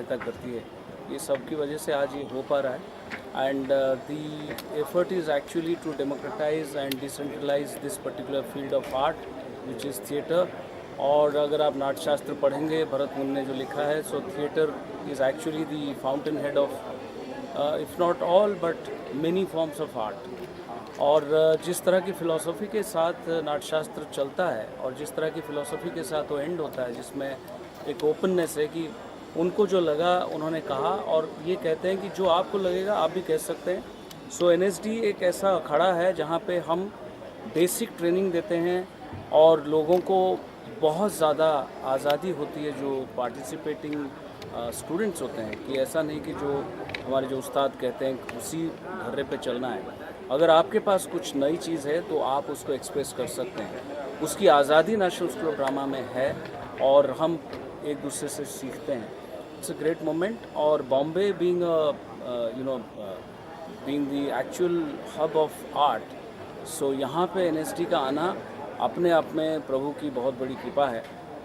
सहायता करती है, ये सब की वजह से आज ये हो पा रहा है। And the effort is actually to democratise and decentralise this particular field of art which is theatre. और अगर आप नाट्यशास्त्र पढ़ेंगे, भरत मुनि ने जो लिखा है, सो theatre is actually the fountain head of if not all but many forms of art. और जिस तरह की फ़िलॉसफी के साथ नाट्यशास्त्र चलता है और जिस तरह की फ़िलॉसफी के साथ वो एंड होता है, जिसमें एक ओपननेस है कि उनको जो लगा उन्होंने कहा, और ये कहते हैं कि जो आपको लगेगा आप भी कह सकते हैं। सो एनएसडी एक ऐसा अखाड़ा है जहाँ पे हम बेसिक ट्रेनिंग देते हैं और लोगों को बहुत ज़्यादा आज़ादी होती है जो पार्टिसिपेटिंग स्टूडेंट्स होते हैं, कि ऐसा नहीं कि जो हमारे जो उस्ताद कहते हैं उसी धर्रे पे चलना है। अगर आपके पास कुछ नई चीज़ है तो आप उसको एक्सप्रेस कर सकते हैं, उसकी आज़ादी नेशनल स्कूल ऑफ ड्रामा में है और हम एक दूसरे से सीखते हैं। It's a great moment. और Bombay being being the actual hub of art, so यहाँ पे एनएसडी का आना अपने आप में प्रभु की बहुत बड़ी कृपा है।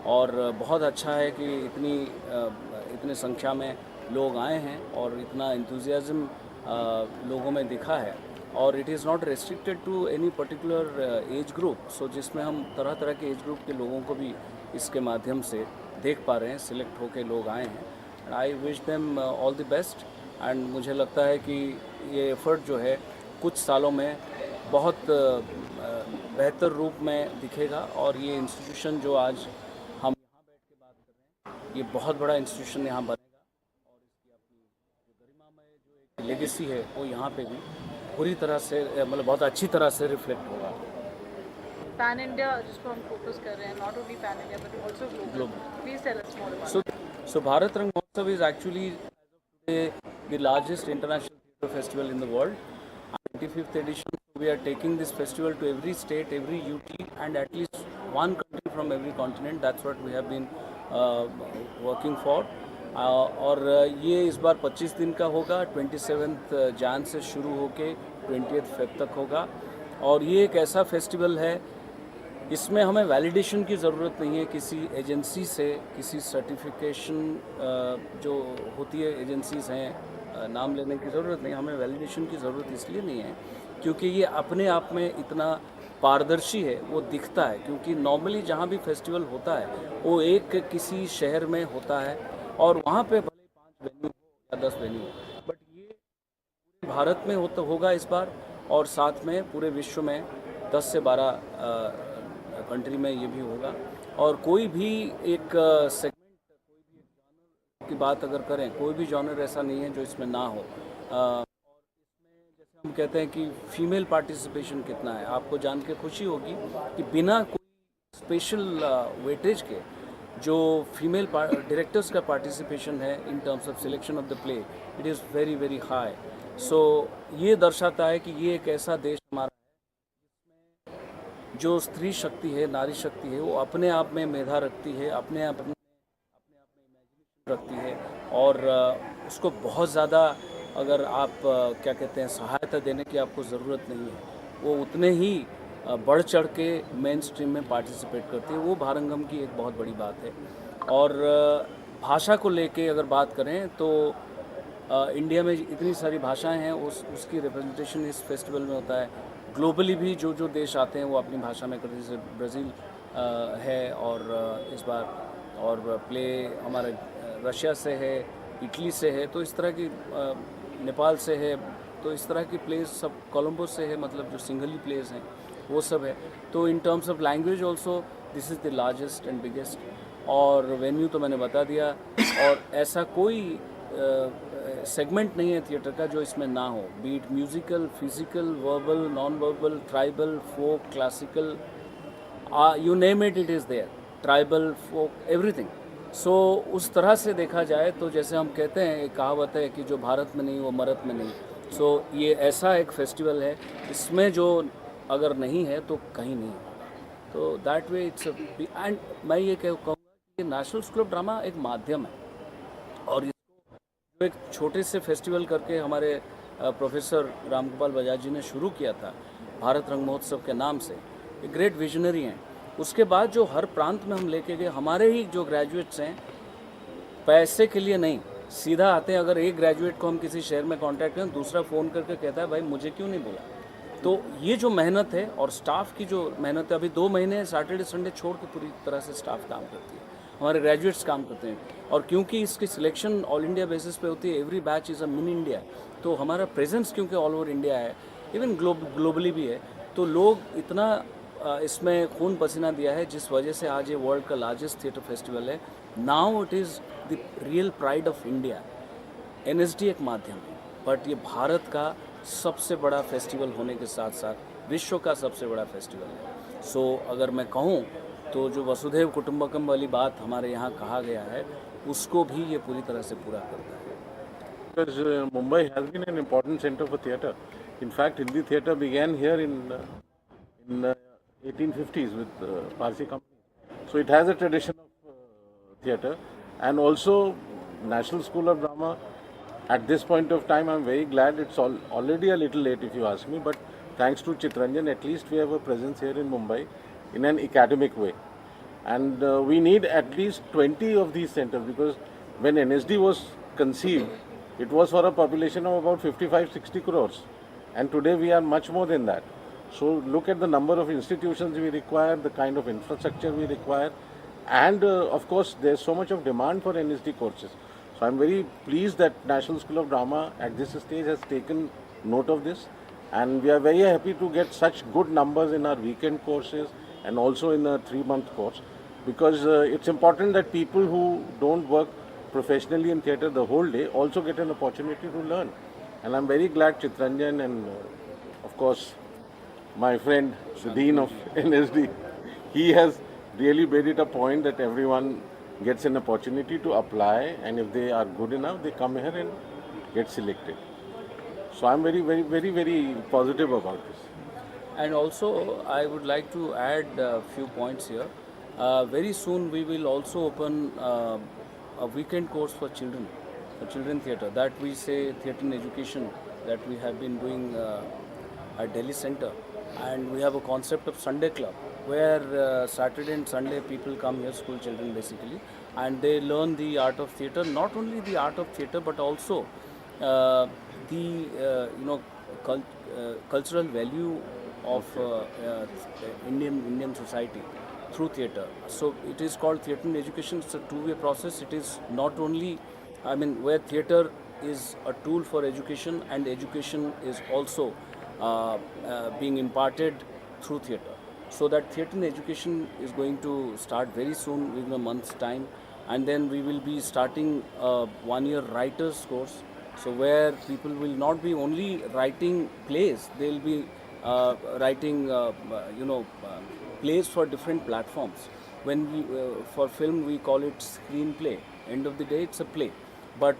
और बहुत अच्छा है कि इतने संख्या में लोग आए हैं और इतना इंथुजियाज़म लोगों में दिखा है। और it is not restricted to any particular age group, so जिसमें हम तरह तरह के एज ग्रुप के लोगों को भी इसके माध्यम से देख पा रहे हैं, सिलेक्ट होके लोग आए हैं। I wish them all the best. And मुझे लगता है कि ये एफर्ट जो है कुछ सालों में बहुत बेहतर रूप में दिखेगा। और ये इंस्टीट्यूशन जो आज हम यहाँ बैठ के बात कर रहे हैं, ये बहुत बड़ा इंस्टीट्यूशन यहाँ बनेगा और इसकी अपनी जो गरिमामय जो एक लेगेसी है वो यहाँ पे भी पूरी तरह से मतलब बहुत अच्छी तरह से रिफ्लेक्ट होगा। पैन इंडिया जिसको हम फोकस कर रहे हैं, not only pan India but also global, please tell us more about. So Bharat Rang Mahotsav is actually the largest international theatre festival in the world. 95th edition. We are taking this festival to every state, every UT, and at least one country from every continent. That's what we have been working for. और ये इस बार 25 दिन का होगा, 27th Jain से शुरू होके 20th Feb तक होगा। और ये एक ऐसा फेस्टिवल है, इसमें हमें वैलिडेशन की ज़रूरत नहीं है किसी एजेंसी से, किसी सर्टिफिकेशन जो होती है एजेंसीज़ हैं, नाम लेने की ज़रूरत नहीं। हमें वैलिडेशन की ज़रूरत इसलिए नहीं है क्योंकि ये अपने आप में इतना पारदर्शी है, वो दिखता है। क्योंकि नॉर्मली जहाँ भी फेस्टिवल होता है वो एक किसी शहर में होता है और वहाँ पे भले 5 वेन्यू हो या 10 वेन्यू हो, बट ये पूरे भारत में होगा इस बार, और साथ में पूरे विश्व में 10 से 12 कंट्री में ये भी होगा। और कोई भी एक सेगमेंट, कोई भी एक जॉनर की बात अगर करें, कोई भी जॉनर ऐसा नहीं है जो इसमें ना हो। और इसमें जैसे हम कहते हैं कि फीमेल पार्टिसिपेशन कितना है, आपको जान के खुशी होगी कि बिना कोई स्पेशल वेटेज के जो फीमेल डायरेक्टर्स का पार्टिसिपेशन है in terms of selection of the play, it is very very high. So ये दर्शाता है कि ये एक ऐसा देश हमारा जो स्त्री शक्ति है, नारी शक्ति है, वो अपने आप में मेधा रखती है, अपने आप में इमेजिनेशन रखती है। और उसको बहुत ज़्यादा अगर आप क्या कहते हैं सहायता देने की आपको ज़रूरत नहीं है, वो उतने ही बढ़ चढ़ के मेन स्ट्रीम में पार्टिसिपेट करती है। वो भारंगम की एक बहुत बड़ी बात है। और भाषा को लेके अगर बात करें तो इंडिया में इतनी सारी भाषाएं हैं, उसकी रिप्रेजेंटेशन इस फेस्टिवल में होता है। ग्लोबली भी जो जो देश आते हैं वो अपनी भाषा में करते हैं, जैसे ब्राज़ील है और इस बार, और प्ले हमारे रशिया से है, इटली से है, तो इस तरह की नेपाल से है, तो इस तरह की प्लेस सब, कोलंबो से है, मतलब जो सिंगली प्लेस हैं वो सब है। तो इन terms of language also this is the largest and biggest. और वेन्यू तो मैंने बता दिया। और ऐसा कोई सेगमेंट नहीं है थिएटर का जो इसमें ना हो, beat musical, physical, verbal, non verbal, tribal, folk, classical, you name it, it is there, tribal, folk, everything. So उस तरह से देखा जाए तो जैसे हम कहते हैं, एक कहावत है कि जो भारत में नहीं वो मरत में नहीं। सो ये ऐसा एक फेस्टिवल है, इसमें जो अगर नहीं है तो कहीं नहीं होगा। तो दैट वे इट्स एंड मैं ये कहूँगा कि नेशनल स्कूल ऑफ ड्रामा एक माध्यम है, और इसको एक छोटे से फेस्टिवल करके हमारे प्रोफेसर रामगोपाल बजाज जी ने शुरू किया था भारत रंग महोत्सव के नाम से। एक ग्रेट विजनरी हैं। उसके बाद जो हर प्रांत में हम लेके गए, हमारे ही जो ग्रेजुएट्स हैं, पैसे के लिए नहीं, सीधा आते हैं। अगर एक ग्रेजुएट को हम किसी शहर में कांटेक्ट करें, दूसरा फ़ोन करके कहता है भाई मुझे क्यों नहीं बोला। तो ये जो मेहनत है और स्टाफ की जो मेहनत है, अभी 2 महीने सैटरडे संडे छोड़ के पूरी तरह से स्टाफ काम करती है, हमारे ग्रेजुएट्स काम करते हैं। और क्योंकि इसकी सिलेक्शन ऑल इंडिया बेसिस पे होती है, every batch is a mini India, तो हमारा प्रेजेंस क्योंकि ऑल ओवर इंडिया है, इवन ग्लोबली भी है, तो लोग इतना इसमें खून पसीना दिया है, जिस वजह से आज ये वर्ल्ड का लार्जेस्ट थिएटर फेस्टिवल है। Now it is the real pride of India. NSD एक माध्यम है, बट ये भारत का सबसे बड़ा फेस्टिवल होने के साथ साथ विश्व का सबसे बड़ा फेस्टिवल है। सो अगर मैं कहूँ तो जो वसुधैव कुटुंबकम वाली बात हमारे यहाँ कहा गया है, उसको भी ये पूरी तरह से पूरा करता है। Because Mumbai has been an important center for theatre. In fact, Hindi theatre began here in 1850s with Parsi company. So it has a tradition of theatre, and also National School of Drama. At this point of time, I'm very glad it's already a little late if you ask me, but thanks to Chitranjan, at least we have a presence here in Mumbai in an academic way. And we need at least 20 of these centers, because when NSD was conceived, it was for a population of about 55-60 crores. And today we are much more than that. So look at the number of institutions we require, the kind of infrastructure we require, and of course there's so much of demand for NSD courses. So I'm very pleased that National School of Drama at this stage has taken note of this, and we are very happy to get such good numbers in our weekend courses and also in a 3-month course, because it's important that people who don't work professionally in theatre the whole day also get an opportunity to learn. And I'm very glad Chitranjan and of course my friend, the Dean of NSD, he has really made it a point that everyone gets an opportunity to apply, and if they are good enough, they come here and get selected. So I'm very positive about this. And also, I would like to add a few points here. Very soon, we will also open a weekend course for children theatre. That we say theatre in education, that we have been doing at Delhi Center. And we have a concept of Sunday club, where Saturday and Sunday people come here, school children basically, and they learn the art of theatre. Not only the art of theatre, but also cultural value of Indian society through theatre. So it is called theatre in education. It's a two-way process. It is not only, where theatre is a tool for education, and education is also being imparted through theatre. So that theatre in education is going to start very soon, within a month's time, and then we will be starting a 1-year writers course. So where people will not be only writing plays, they will be writing plays for different platforms. When we for film we call it screenplay. End of the day, it's a play, but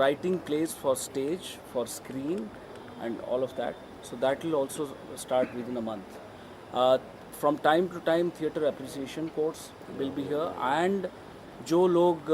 writing plays for stage, for screen, and all of that. So that will also start within a month. From time to time, theatre appreciation course will be here, and जो लोग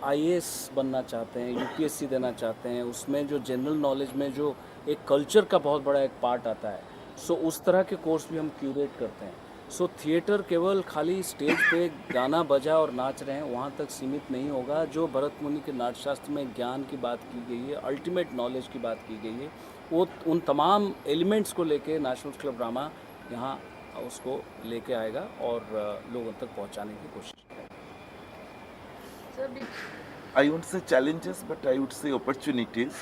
IAS बनना चाहते हैं, UPSC देना चाहते हैं, उसमें जो जनरल नॉलेज में जो एक कल्चर का बहुत बड़ा एक पार्ट आता है, सो उस तरह के कोर्स भी हम क्यूरेट करते हैं। सो थिएटर केवल खाली स्टेज पे गाना बजा और नाच रहे हैं वहाँ तक सीमित नहीं होगा। जो भरत मुनि के नाट्यशास्त्र में ज्ञान की बात की गई है, अल्टीमेट नॉलेज की बात की गई है, वो उन तमाम एलिमेंट्स को लेके नेशनल स्कूल ऑफ ड्रामा यहाँ उसको लेके आएगा और लोगों तक पहुँचाने की कोशिश करेगा। I won't say challenges, but I would say opportunities.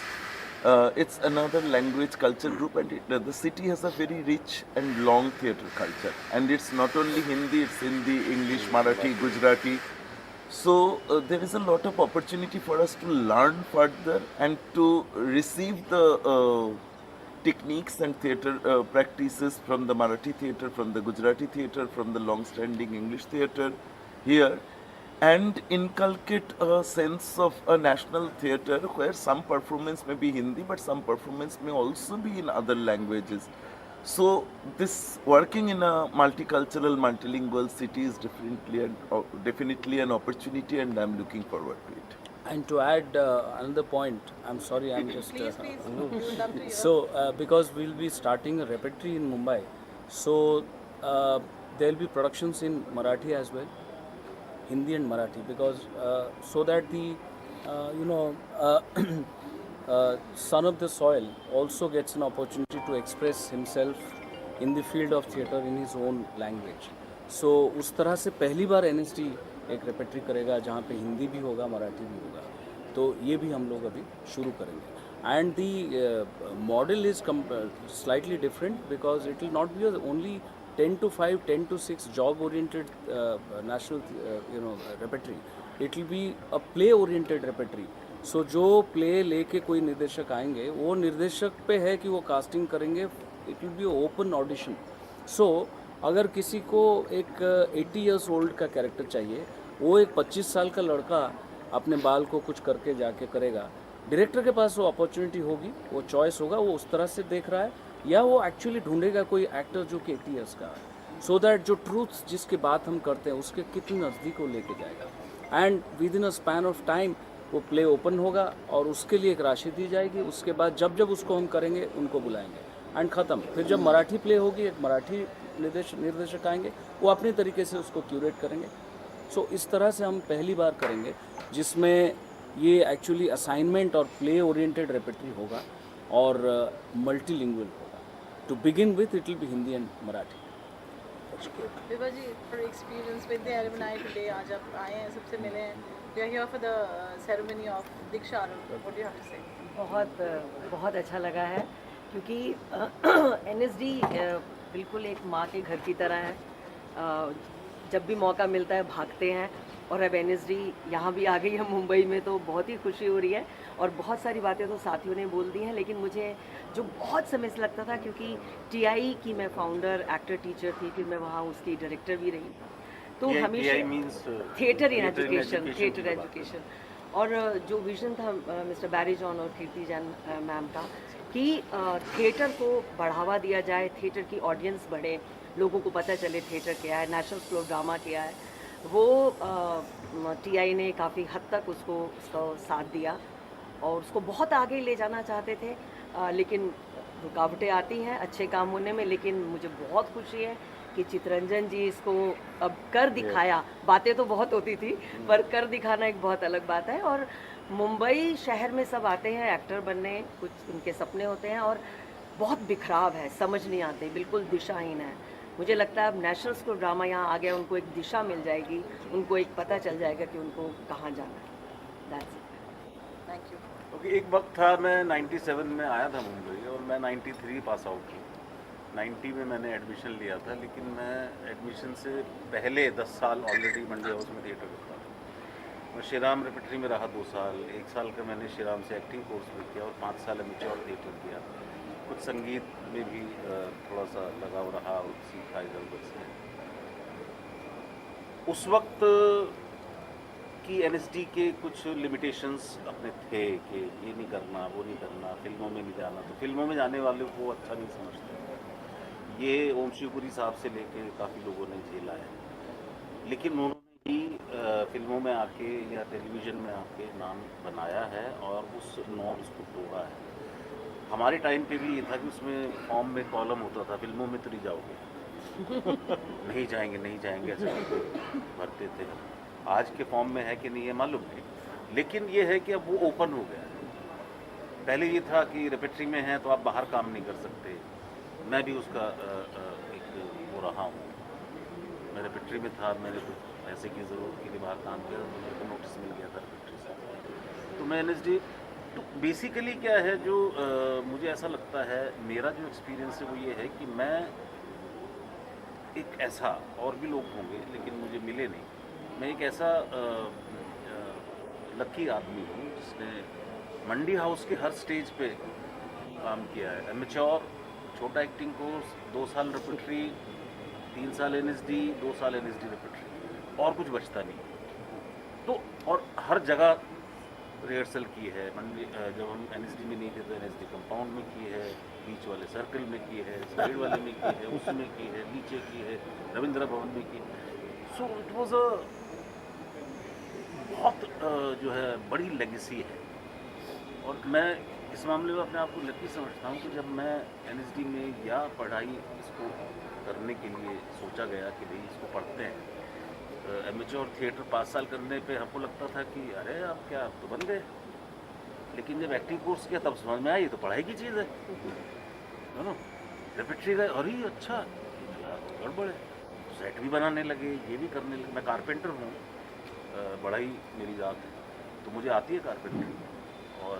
It's another language culture group, and the city has a very rich and long theatre culture. And it's not only Hindi, it's Hindi, English, Marathi, Gujarati. So there is a lot of opportunity for us to learn further and to receive the techniques and theatre practices from the Marathi theatre, from the Gujarati theatre, from the long-standing English theatre here, and inculcate a sense of a national theatre where some performance may be Hindi, but some performance may also be in other languages. So this working in a multicultural, multilingual city is definitely an opportunity, and I'm looking forward to it. And to add another point, I'm sorry, I'm just... Please, we would love to hear. So, because we'll be starting a repertory in Mumbai, so there'll be productions in Marathi as well, Hindi and Marathi, because so that the you know, son of the soil also gets an opportunity to express himself in the field of theatre in his own language. So उस तरह से पहली बार NSD एक repertory करेगा जहाँ पे हिंदी भी होगा, मराठी भी होगा. तो ये भी हम लोग अभी शुरू करेंगे. And the model is slightly different because it will not be only 10 to 5, 10 to 6 job-oriented national, repertory. It will be a play-oriented repertory. So जो play लेके कोई निर्देशक आएंगे, वो निर्देशक पे है कि वो casting करेंगे. It will be an open audition. So अगर किसी को एक 80 years old का कैरेक्टर चाहिए, वो एक 25 साल का लड़का अपने बाल को कुछ करके जाके करेगा. डायरेक्टर के पास वो अपॉर्चुनिटी होगी, वो चॉइस होगा, वो उस तरह से देख रहा है, या वो एक्चुअली ढूंढेगा कोई एक्टर जो कि 80 ईयर्स का है, सो दैट जो ट्रूथ जिसकी बात हम करते हैं उसके कितनी नज़दीक वो लेके जाएगा. And with in a span of time वो प्ले ओपन होगा और उसके लिए एक राशि दी जाएगी. उसके बाद जब जब उसको हम करेंगे उनको बुलाएंगे एंड ख़त्म. फिर जब मराठी प्ले होगी, एक मराठी निर्देशक आएंगे, वो अपने तरीके से उसको क्यूरेट करेंगे. सो इस तरह से हम पहली बार करेंगे जिसमें ये एक्चुअली असाइनमेंट और प्ले ओरिएंटेड रेपेट्री होगा और मल्टीलिंगुअल होगा. To begin with it will be Hindi and Marathi. Vibha ji, for experience with the alumni today, आज आप आए हैं, सबसे मिले हैं. We are here for the ceremony of Deeksha Arambh. What do you have to say? बहुत अच्छा लगा है क्योंकि NSD बिल्कुल एक माँ के घर की तरह है. जब भी मौका मिलता है भागते हैं, और अब NSD यहाँ भी आ गई है मुंबई में, तो बहुत ही खुशी हो रही है. और बहुत सारी बातें तो साथियों ने बोल दी हैं, लेकिन मुझे जो बहुत समय से लगता था, क्योंकि TI की मैं फाउंडर एक्टर टीचर थी, फिर मैं वहाँ उसकी डायरेक्टर भी रही, तो हमेशा theatre in education, theatre education. और जो विजन था मिस्टर बैरी जॉन और कीर्ति जैन मैम का कि थिएटर को बढ़ावा दिया जाए, थिएटर की ऑडियंस बढ़े, लोगों को पता चले थिएटर क्या है, नेशनल स्कूल ऑफ ड्रामा क्या है, वो TI ने काफ़ी हद तक उसका साथ दिया और उसको बहुत आगे ले जाना चाहते थे. लेकिन रुकावटें आती हैं अच्छे काम होने में. लेकिन मुझे बहुत खुशी है कि चितरंजन जी इसको अब कर दिखाया. बातें तो बहुत होती थी, पर कर दिखाना एक बहुत अलग बात है. और मुंबई शहर में सब आते हैं एक्टर बनने, कुछ उनके सपने होते हैं, और बहुत बिखराव है, समझ नहीं आते, बिल्कुल दिशाहीन है. मुझे लगता है अब नेशनल स्कूल ड्रामा यहाँ आ गया, उनको एक दिशा मिल जाएगी, उनको एक पता चल जाएगा कि उनको कहाँ जाना है. That's it. Thank you. क्योंकि एक वक्त था, मैं 97 में आया था मुंबई और मैं 93 पास आउट की. 90 में मैंने एडमिशन लिया था, लेकिन मैं एडमिशन से पहले 10 साल ऑलरेडी मंडी हाउस में थिएटर करता था. मैं श्रीराम रेपेट्री में रहा 2 साल. 1 साल का मैंने श्रीराम से एक्टिंग कोर्स भी किया और 5 साल एमेच्योर थिएटर किया. कुछ संगीत में भी थोड़ा सा लगाव रहा और सीखा इधर उधर से. उस वक्त की NSD के कुछ लिमिटेशंस अपने थे कि ये नहीं करना, वो नहीं करना, फिल्मों में नहीं जाना. तो फिल्मों में जाने वाले को अच्छा नहीं समझते. ये ओम शिवपुरी साहब से लेके काफ़ी लोगों ने झेला है, लेकिन उन्होंने ही फिल्मों में आके या टेलीविज़न में आके नाम बनाया है और उस नॉर्म्स को तोड़ा है. हमारे टाइम पे भी ये था कि उसमें फॉर्म में कॉलम होता था, फिल्मों में तो नहीं जाओगे, नहीं जाएंगे ऐसे भरते थे. आज के फॉर्म में है कि नहीं ये मालूम नहीं, लेकिन ये है कि अब वो ओपन हो गया है. पहले ये था कि रेपेट्री में है तो आप बाहर काम नहीं कर सकते. मैं भी उसका एक वो रहा हूँ. मैं रेपेट्री में था, मैंने कुछ पैसे की ज़रूरत के लिए बाहर काम किया तो मेरे को नोटिस मिल गया था रेपेट्री से. तो मैं NSD, तो बेसिकली क्या है जो मुझे ऐसा लगता है, मेरा जो एक्सपीरियंस है वो ये है कि मैं एक ऐसा, और भी लोग होंगे लेकिन मुझे मिले नहीं, मैं एक ऐसा लकी आदमी हूँ जिसने मंडी हाउस के हर स्टेज पे काम किया है. एमेच्योर, छोटा एक्टिंग कोर्स, 2 साल रेपेट्री, 3 साल NSD, 2 साल NSD रेपेट्री, और कुछ बचता नहीं. तो और हर जगह रिहर्सल की है. जब हम NSD में नहीं थे तो NSD कंपाउंड में की है, बीच वाले सर्कल में की है, साइड वाले में की है, उसमें की है, नीचे की है, रविंद्र भवन में की. सो इट वॉज अ बहुत जो है बड़ी लेगेसी है. और मैं इस मामले में अपने आप को लकी समझता हूँ कि जब मैं NSD में या पढ़ाई इसको करने के लिए सोचा गया कि भाई इसको पढ़ते हैं, एमेच्योर थिएटर 5 साल करने पे हमको लगता था कि अरे अब क्या अब तो बन गए, लेकिन जब एक्टिंग कोर्स किया तब समझ में आई ये तो पढ़ाई की चीज़ है ना। रेपेट्री का अरे अच्छा गड़बड़ है, सेट भी बनाने लगे, ये भी करने लगे। मैं कारपेंटर हूँ, बड़ा ही मेरी जात है, तो मुझे आती है कारपेंटरी और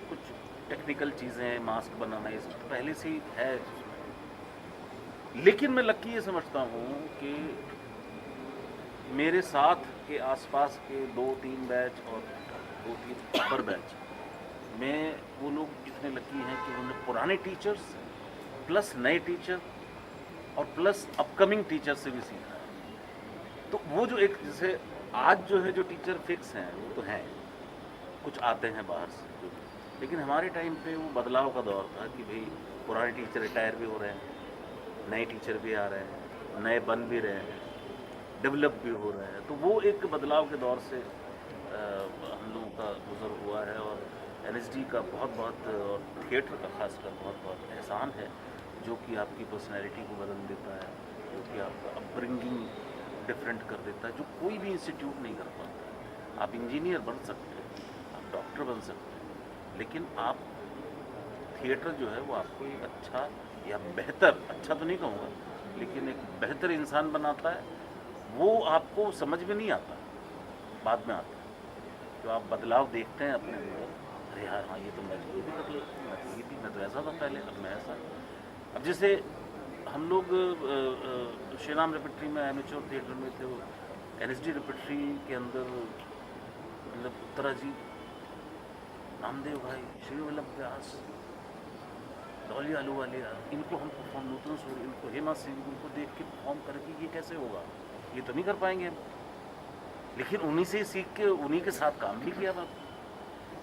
कुछ टेक्निकल चीज़ें, मास्क बनाना ये सब तो पहले से ही है। लेकिन मैं लकी ये समझता हूँ कि मेरे साथ के आसपास के 2-3 बैच और 2-3 अपर बैच में वो लोग इतने लकी हैं कि उन्होंने पुराने टीचर्स प्लस नए टीचर और प्लस अपकमिंग टीचर से भी सीखा है। तो वो जो एक जैसे आज जो है जो टीचर फिक्स हैं वो तो हैं, कुछ आते हैं बाहर से जो, लेकिन हमारे टाइम पे वो बदलाव का दौर था कि भाई पुराने टीचर रिटायर भी हो रहे हैं, नए टीचर भी आ रहे हैं, नए बन भी रहे हैं, डेवलप भी हो रहे हैं। तो वो एक बदलाव के दौर से हम लोगों का गुजर हुआ है और एनएसडी का बहुत और थिएटर का खासकर बहुत एहसान है जो कि आपकी पर्सनैलिटी को बदल देता है, जो कि आपका अपब्रिंगिंग डिफरेंट कर देता है, जो कोई भी इंस्टीट्यूट नहीं कर पाता। आप इंजीनियर बन सकते हैं, आप डॉक्टर बन सकते हैं, लेकिन आप थिएटर जो है वो आपको एक अच्छा या बेहतर, अच्छा तो नहीं कहूँगा, लेकिन एक बेहतर इंसान बनाता है। वो आपको समझ में नहीं आता, बाद में आता है। जो आप बदलाव देखते हैं अपने अंदर, अरे यार हाँ ये तो मैं ये भी कर लेता, मैं तो ऐसा था पहले, अब मैं ऐसा। अब जैसे हम लोग श्री राम रेपेट्री में एमेच्योर थिएटर में थे, वो एनएसडी रेपेट्री के अंदर मतलब उत्तरा जी, नामदेव भाई, श्री वल्लभ व्यास, डॉली आलूवालिया, इनको हम परफॉर्म, नूतन सूर्य, इनको हेमा सिंह, इनको देख के परफॉर्म करके ये कैसे होगा, ये तो नहीं कर पाएंगे हम, लेकिन उन्हीं से सीख के उन्हीं के साथ काम भी किया बात।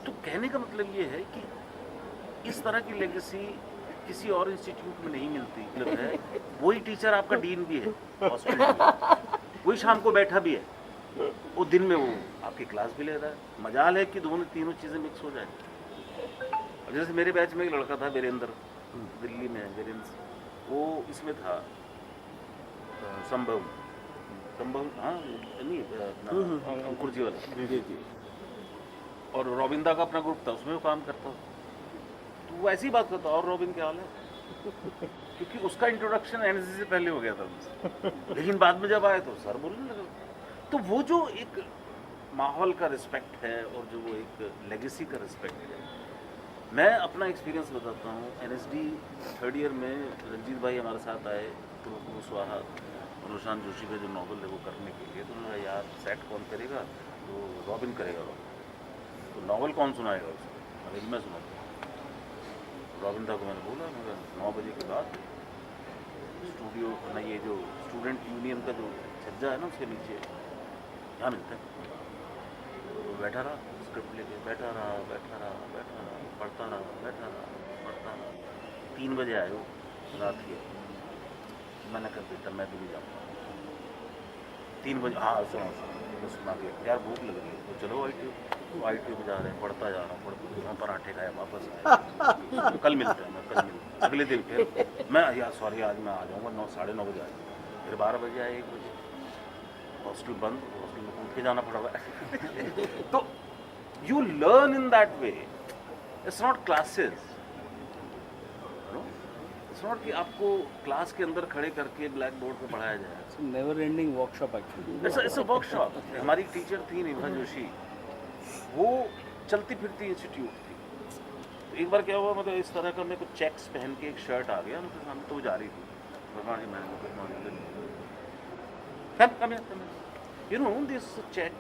तो कहने का मतलब ये है कि इस तरह की लेगेसी किसी और इंस्टीट्यूट में नहीं मिलती। मतलब है वही टीचर आपका डीन भी है हॉस्पिटल में, वही शाम को बैठा भी है, वो दिन में वो आपकी क्लास भी ले रहा है। मजाल है कि दोनों तीनों चीज़ें मिक्स हो जाए। अब जैसे मेरे बैच में एक लड़का था वीरेंद्र, दिल्ली में वीरेंद्र, वो इसमें था संभव हाँ नहीं अंकुर जी वाला जी, और रॉबिंदा का अपना ग्रुप था, उसमें वो काम करता था। तो वो ऐसी बात करता, और रॉबिन क्या हाल है, क्योंकि उसका इंट्रोडक्शन एनएसजी से पहले हो गया था उनसे, लेकिन बाद में जब आए तो सर बोलने लगा। तो वो जो एक माहौल का रिस्पेक्ट है और जो वो एक लेगेसी का रिस्पेक्ट है, मैं अपना एक्सपीरियंस बताता हूँ। एनएसडी 3rd ईयर में रंजीत भाई हमारे साथ आए, तो कुशवाहा और रुशान जोशी का जो नॉवल है वो करने के लिए, तो उन्होंने यार सेट कौन करेगा, तो रॉबिन करेगा, तो नॉवल कौन सुनाएगा उसको, अरे मैं सुनाता हूँ। रॉबिन था को मैंने बोला, मगर 9 बजे के बाद स्टूडियो ना, ये जो स्टूडेंट यूनियन का जो छज्जा है ना उसके नीचे यहाँ मिलता है। तो बैठा रहा, स्क्रिप्ट लेके बैठा रहा, पढ़ता रहा। 3 बजे आए वो रात के, मैंने कर देता मैं भी नहीं जाऊँगा। 3 बजे हाँ सुना के यार भूख लग रही है, तो चलो आई टी में जा रहे हैं, पढ़ता जा रहा हूँ, वहाँ पराठे खाया, वापस आया। कल मिलते हैं, मैं कल मिलते, अगले दिन फिर मैं यार सॉरी आज मैं आ जाऊँगा 9 साढ़े 9 बजे आया, फिर 12 बजे आए, 1 बजे हॉस्टल बंद, हॉस्टल में उठ के जाना पड़ा। तो you learn in that way, it's not classes, it's not कि आपको क्लास के अंदर खड़े करके ब्लैक बोर्ड पे पढ़ाया जाए। Never ending workshop actually. It's a workshop. हमारी टीचर थी निभा जोशी, वो चलती फिरती इंस्टीट्यूट थी। तो एक बार क्या हुआ, मतलब इस तरह का मेरे को चेक्स पहन के एक शर्ट आ गया, मतलब सामने तो वो जा रही थी, You know, this check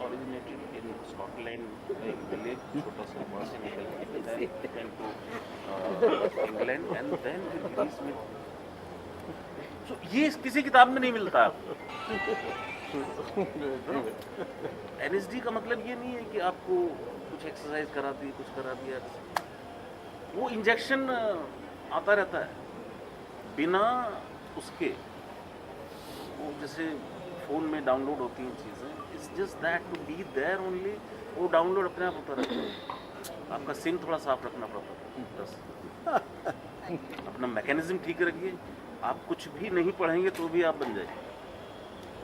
originated in Scotland, like village, छोटा सा वहाँ से निकल के then went to England and then Greece में। So ये किसी किताब में नहीं मिलता आपको। एनएसडी का मतलब ये नहीं है कि आपको कुछ एक्सरसाइज करा दी, कुछ करा दिया। वो इंजेक्शन आता रहता है बिना उसके, वो जैसे फ़ोन में डाउनलोड होती हैं चीज़ें, it's just that to be there only. वो डाउनलोड अपने आप होता रहता है, आपका सिम थोड़ा साफ रखना पड़ता है बस। अपना मैकेनिज्म ठीक रखिए, आप कुछ भी नहीं पढ़ेंगे तो भी आप बन जाएंगे।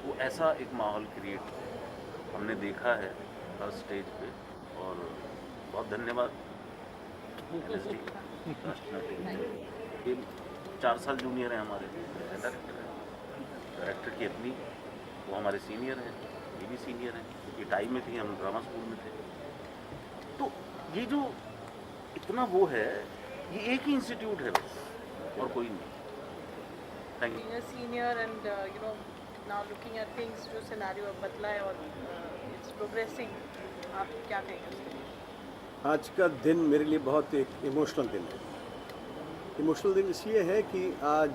वो ऐसा एक माहौल क्रिएट हमने देखा है हर स्टेज पे। और बहुत धन्यवाद NSD ये 4 साल जूनियर है हमारे डायरेक्टर की अपनी, वो हमारे सीनियर हैं, ये भी सीनियर हैं, ये टाइम में थे, हम ड्रामा स्कूल में थे। तो ये जो इतना वो है, ये एक ही इंस्टीट्यूट है बस और कोई नहीं। Thank you. Being a senior and now looking at things, जो सिनेरियो अब बदला है और it's progressing, आप क्या कहेंगे? आज का दिन मेरे लिए बहुत एक इमोशनल दिन है। इमोशनल दिन इसलिए है कि आज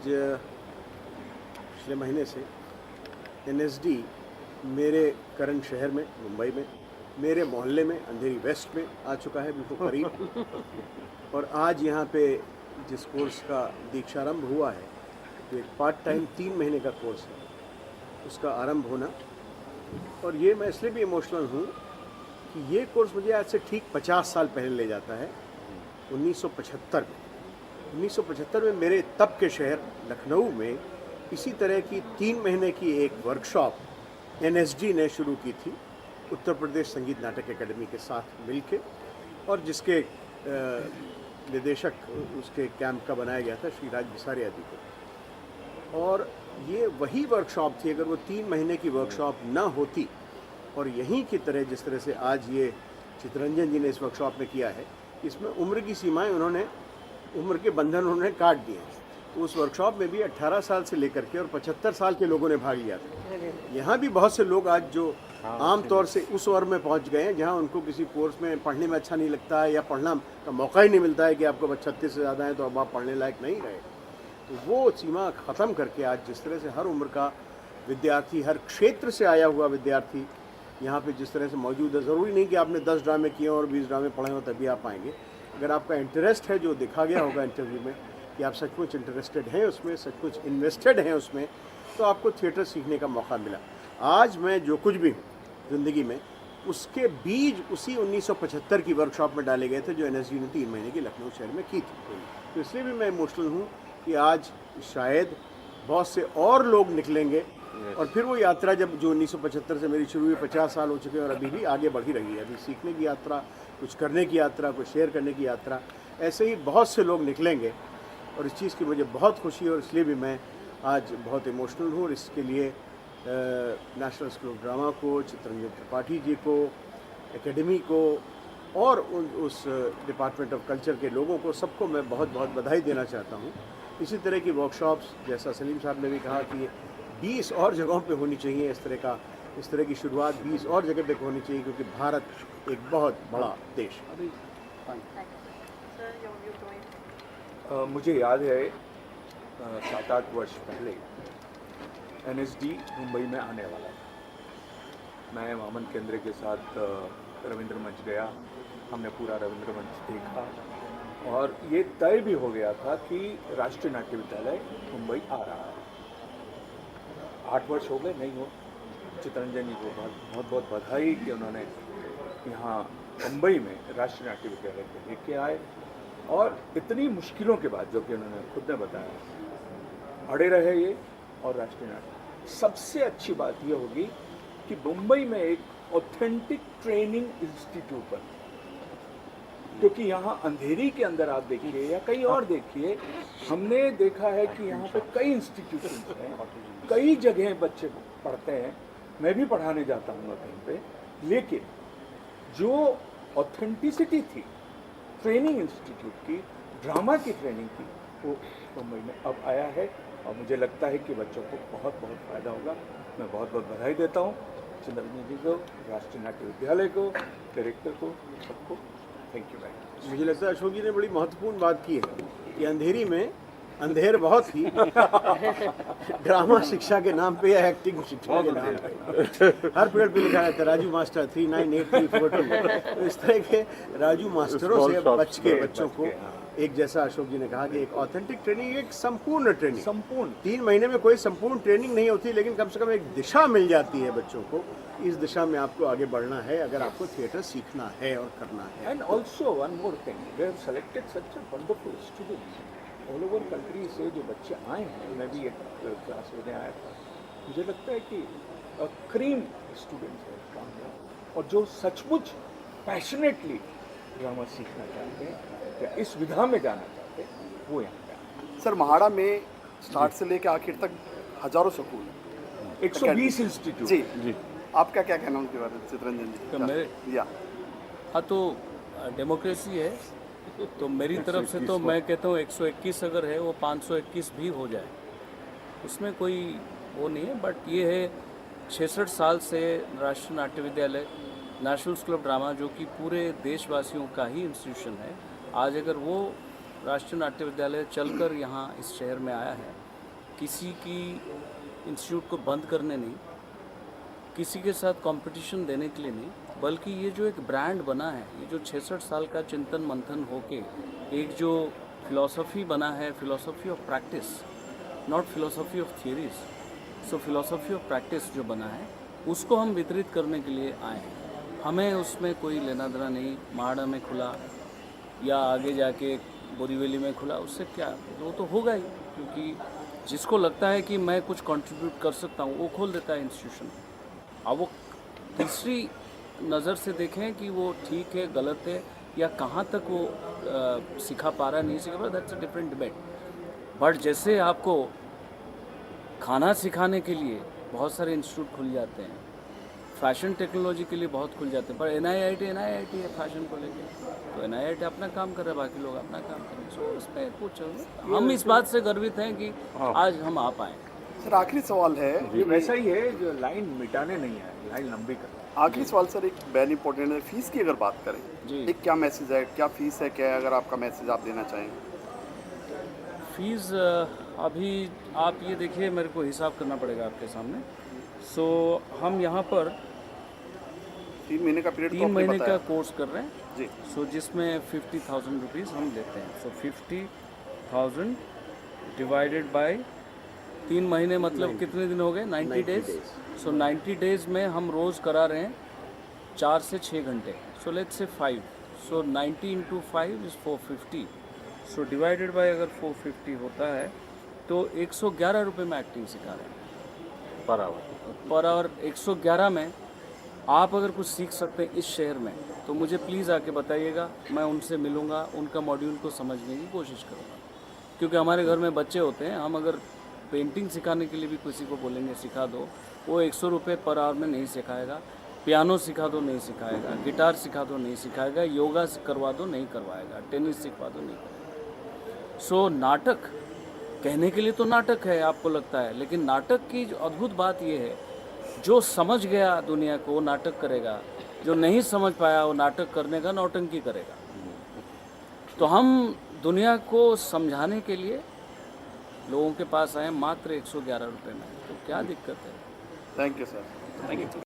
पिछले महीने से NSD मेरे करंट शहर में, मुंबई में, मेरे मोहल्ले में, अंधेरी वेस्ट में आ चुका है, बिल्कुल करीब। और आज यहाँ पे जिस कोर्स का दीक्षारंभ हुआ है, तो एक पार्ट टाइम 3 महीने का कोर्स है, उसका आरंभ होना। और ये मैं इसलिए भी इमोशनल हूँ कि ये कोर्स मुझे आज से ठीक 50 साल पहले ले जाता है, 1975 में। 1975 में मेरे तब के शहर लखनऊ में इसी तरह की 3 महीने की एक वर्कशॉप NSD ने शुरू की थी, उत्तर प्रदेश संगीत नाटक एकेडमी के साथ मिलके, और जिसके निदेशक उसके कैंप का बनाया गया था श्री राज बिसारिया जी को। और ये वही वर्कशॉप थी, अगर वो 3 महीने की वर्कशॉप ना होती और यहीं की तरह जिस तरह से आज ये चितरंजन जी ने इस वर्कशॉप में किया है, इसमें उम्र की सीमाएं उन्होंने, उम्र के बंधन उन्होंने काट दिए हैं। तो उस वर्कशॉप में भी 18 साल से लेकर के और 75 साल के लोगों ने भाग लिया था। यहाँ भी बहुत से लोग आज जो आम तौर से उस उम्र में पहुँच गए हैं जहाँ उनको किसी कोर्स में पढ़ने में अच्छा नहीं लगता है या पढ़ना का मौका ही नहीं मिलता है कि आपको 36 से ज़्यादा है तो अब आप पढ़ने लायक नहीं रहे, तो वो सीमा ख़त्म करके आज जिस तरह से हर उम्र का विद्यार्थी, हर क्षेत्र से आया हुआ विद्यार्थी यहाँ पे जिस तरह से मौजूद है। ज़रूरी नहीं कि आपने 10 ड्रामे किए और 20 ड्रामे पढ़े हो तभी आप आएंगे। अगर आपका इंटरेस्ट है, जो देखा गया होगा इंटरव्यू में कि आप सचमुच इंटरेस्टेड हैं उसमें, सचमुच इन्वेस्टेड हैं उसमें, तो आपको थिएटर सीखने का मौका मिला। आज मैं जो कुछ भी हूँ ज़िंदगी में, उसके बीज उसी 1975 की वर्कशॉप में डाले गए थे जो NSD ने 3 महीने की लखनऊ शहर में की थी। तो इसलिए भी मैं इमोशनल हूँ कि आज शायद बहुत से और लोग निकलेंगे और फिर वो यात्रा जब जो 1975 से मेरी शुरू हुई, 50 साल हो चुके हैं और अभी भी आगे बढ़ ही रही है। अभी सीखने की यात्रा, कुछ करने की यात्रा, कुछ शेयर करने की यात्रा, ऐसे ही बहुत से लोग निकलेंगे और इस चीज़ की मुझे बहुत खुशी है। और इसलिए भी मैं आज बहुत इमोशनल हूँ और इसके लिए नेशनल स्कूल ऑफ ड्रामा को, चितरंजन त्रिपाठी जी को, एकेडमी को और उस डिपार्टमेंट ऑफ कल्चर के लोगों को, सबको मैं बहुत बहुत बधाई देना चाहता हूँ। इसी तरह की वर्कशॉप्स, जैसा सलीम साहब ने भी कहा कि 20 और जगहों पे होनी चाहिए, इस तरह की शुरुआत 20 और जगह पे होनी चाहिए, क्योंकि भारत एक बहुत बड़ा देश है। Sir, your view going? मुझे याद है 7-8 वर्ष पहले NSD मुंबई में आने वाला था। मैं वामन केंद्र के साथ रविंद्र मंच गया, हमने पूरा रविंद्र मंच देखा और ये तय भी हो गया था कि राष्ट्रीय नाट्य विद्यालय मुंबई आ रहा है। 8 वर्ष हो गए, नहीं हो। चितरंजन जी को बहुत बहुत बधाई कि उन्होंने यहाँ मुंबई में राष्ट्रीय नाट्य विद्यालय को लेके आए और इतनी मुश्किलों के बाद, जो कि उन्होंने खुद ने बताया, अड़े रहे ये। और राष्ट्रीय नाट्य सबसे अच्छी बात यह होगी कि मुंबई में एक ऑथेंटिक ट्रेनिंग इंस्टीट्यूट बने, क्योंकि यहाँ अंधेरी के अंदर आप देखिए या कहीं और देखिए, हमने देखा है कि यहाँ पे कई इंस्टीट्यूशन हैं, कई जगह बच्चे पढ़ते हैं, मैं भी पढ़ाने जाता हूँ कहीं पे, लेकिन जो ऑथेंटिसिटी थी ट्रेनिंग इंस्टीट्यूट की, ड्रामा की ट्रेनिंग की, वो मुंबई में अब आया है और मुझे लगता है कि बच्चों को बहुत बहुत फ़ायदा होगा। मैं बहुत बहुत बधाई देता हूँ चितरंजन जी को, राष्ट्रीय नाट्य विद्यालय को, डायरेक्टर को, सबको। Thank you very much. मुझे लगता है अशोक जी ने बड़ी महत्वपूर्ण बात की है कि अंधेरी में अंधेर बहुत थी ड्रामा शिक्षा के नाम पे या एक्टिंग शिक्षा के नाम पे हर पेड़ पे लिखा रहता है राजू मास्टर 398342। तो इस तरह के राजू मास्टरों से बच के बच्चों को एक, जैसा अशोक जी ने कहा कि एक ऑथेंटिक ट्रेनिंग, एक संपूर्ण ट्रेनिंग, संपूर्ण 3 महीने में कोई संपूर्ण ट्रेनिंग नहीं होती, लेकिन कम से कम एक दिशा मिल जाती है बच्चों को। इस दिशा में आपको आगे बढ़ना है अगर आपको थिएटर सीखना है और करना है। And also one more thing, we have selected such a wonderful students all over country से जो बच्चे आए हैं। मैं भी एक क्लास लेने आया था, मुझे लगता है कि क्रीम स्टूडेंट्स हैं काम में, और जो सचमुच पैशनेटली ड्रामा सीखना चाहते हैं या इस विधा में जाना चाहते हैं वो यहाँ पे आते हैं। सर महाड़ा में स्टार्ट से लेकर आखिर तक हजारों स्कूल हैं। 120 इंस्टीट्यूट। जी आपका क्या कहना उनके बारे में चित्रंजन तो जी? मेरे या हाँ तो डेमोक्रेसी है, तो मेरी तरफ से तो मैं कहता हूँ 121 अगर है वो 521 भी हो जाए, उसमें कोई वो नहीं है। बट ये है 66 साल से राष्ट्रीय नाट्य विद्यालय नेशनल स्कूल ऑफ ड्रामा, जो कि पूरे देशवासियों का ही इंस्टीट्यूशन है, आज अगर वो राष्ट्रीय नाट्य विद्यालय चलकर यहाँ इस शहर में आया है, किसी की इंस्टीट्यूट को बंद करने नहीं, किसी के साथ कंपटीशन देने के लिए नहीं, बल्कि ये जो एक ब्रांड बना है, ये जो 66 साल का चिंतन मंथन होके एक जो फिलॉसफी बना है, philosophy of practice, not philosophy of theories, so philosophy of practice जो बना है उसको हम वितरित करने के लिए आए हैं। हमें उसमें कोई लेना देना नहीं, महाड़ा में खुला या आगे जाके बोरीवली में खुला, उससे क्या, वो तो होगा ही, क्योंकि जिसको लगता है कि मैं कुछ कंट्रीब्यूट कर सकता हूँ वो खोल देता है इंस्टीट्यूशन। अब वो तीसरी नज़र से देखें कि वो ठीक है गलत है या कहाँ तक वो सिखा पा रहा है नहीं सिखा पा रहा, that's a different debate. But जैसे आपको खाना सिखाने के लिए बहुत सारे इंस्टीट्यूट खुल जाते हैं, फैशन टेक्नोलॉजी के लिए बहुत खुल जाते हैं, पर NIIT है फैशन को लेके, तो NIIT अपना काम कर रहा है, बाकी लोग अपना काम कर रहे हैं। सो उस पर कुछ हम इस बात से गर्वित हैं कि आज हम आ पाएँ। सर आखिरी सवाल है, ये वैसा ही है जो लाइन मिटाने नहीं है, लाइन लंबी करना है। आखिरी सवाल सर एक वेरी इंपॉर्टेंट है, फीस की अगर बात करें जी। एक क्या मैसेज है, क्या फीस है, क्या है, अगर आपका मैसेज आप देना चाहें? फीस अभी आप ये देखिए, मेरे को हिसाब करना पड़ेगा आपके सामने। सो हम यहाँ पर 3 महीने का पीरियड 3 महीने का कोर्स कर रहे हैं जी। सो जिसमें 50,000 रुपीज़ हम लेते हैं। सो 50,000 डिवाइडेड बाय 3 महीने मतलब कितने दिन हो गए? 90 डेज। सो 90 डेज में हम रोज़ करा रहे हैं 4 से 6 घंटे। So let's say 5, so 90 into 5 is 450। So divided by अगर 450 होता है तो 111 रुपये में एक्टिंग सिखा रहे हैं पर आवर। 111 में आप अगर कुछ सीख सकते हैं इस शहर में तो मुझे प्लीज़ आके बताइएगा, मैं उनसे मिलूँगा, उनका मॉड्यूल को समझने की कोशिश करूँगा। क्योंकि हमारे घर में बच्चे होते हैं, हम अगर पेंटिंग सिखाने के लिए भी किसी को बोलेंगे सिखा दो, वो 100 रुपये पर आवर में नहीं सिखाएगा। पियानो सिखा दो नहीं सिखाएगा, गिटार सिखा दो नहीं सिखाएगा, योगा करवा दो नहीं करवाएगा, टेनिस सिखवा दो नहीं करवाएगा। सो नाटक कहने के लिए तो नाटक है आपको लगता है, लेकिन नाटक की जो अद्भुत बात ये है, जो समझ गया दुनिया को वो नाटक करेगा, जो नहीं समझ पाया वो नाटक करने का नौटंकी करेगा। तो हम दुनिया को समझाने के लिए लोगों के पास आए मात्र 111 रुपये में, तो क्या दिक्कत है? Thank you sir.